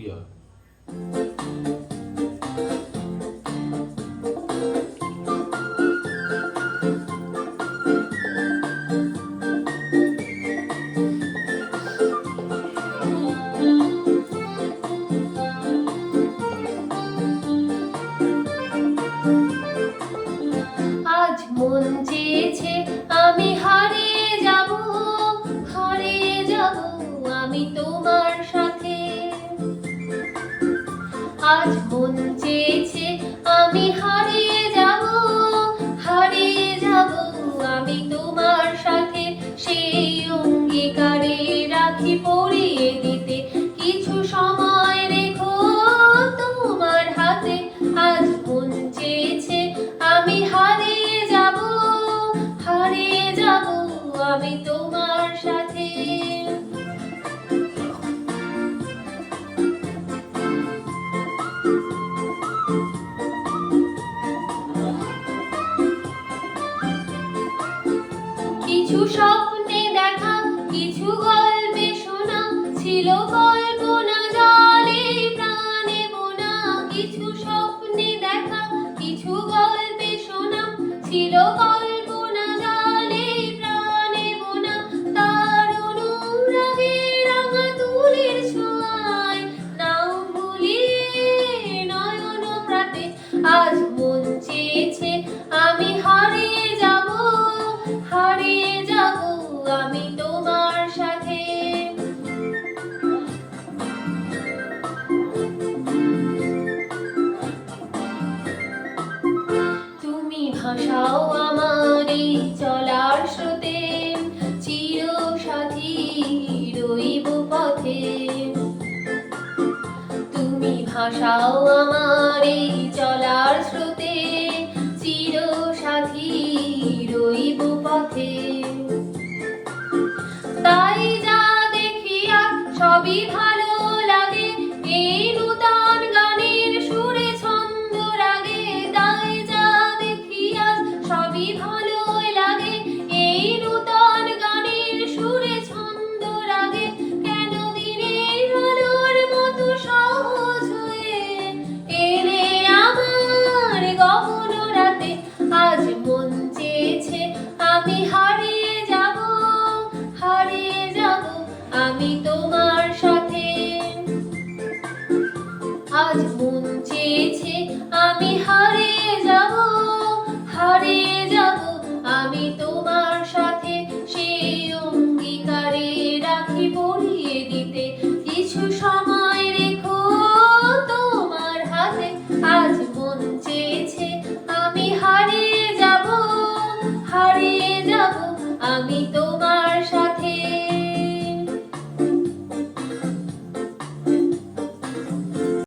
শুক্রিয়া। আজ মন চেয়েছে আমি হারিয়ে যাব, হারিয়ে যাব আমি তোমার সাথে। আজ মন চেয়েছে আমি হারিয়ে যাব, হারিয়ে যাব আমি তোমার সাথে। সেই অঙ্গীকারে রাখি পরিয়ে দিতে কিছু সময় রেখো তোমার হাতে। আজ মন চেয়েছে আমি হারিয়ে যাব, হারিয়ে যাব আমি তোমার সাথে। কিছু স্বপ্নে দেখা, কিছু গল্পে শোনা, ছিল কল্পনা জলে প্রাণে বোনা। কিছু স্বপ্নে দেখা, কিছু গল্পে শোনা, ছিল কল্পনা জলে প্রাণে বোনা। তার অনুরাগে রাঙা তুলির ছোঁয়ায় নাও ভুলিয়ে নয়ন প্রাতে। আজ মন চেয়েছে আমি হারিয়ে যাব, হারিয়ে যাব আমি তোমার সাথে। তুমি ভাসাও আমার এই চলার স্রোতে, চিরসাথী রইব পথে। তুমি ভাসাও আমার এই চলার স্রোতে, চিরসাথী রইব পথে। তাই যা দেখি আজ সবই ভালো লাগে, এই নূতন গানের সুরে ছন্দ রাগে। তাই যা দেখি আজ সবই ভালো লাগে, এই নূতন গানের সুরে ছন্দ রাগে। কেন দিনের আলোর মতো সহজ হয়ে এলে আমার গহন রাতে। আজ মন চেয়েছে আমি হারিয়ে যাব, হারিয়ে যাব আমি তোমার সাথে। আজ মন চেয়েছে আমি হারিয়ে যাব, হারিয়ে যাব আমি তোমার সাথে। সেই অঙ্গীকারে রাখি পরিয়ে দিতে কিছু সময় রেখো তোমার হাতে। আজ মন চেয়েছে আমি হারিয়ে যাব, হারিয়ে যাব আমি তোমার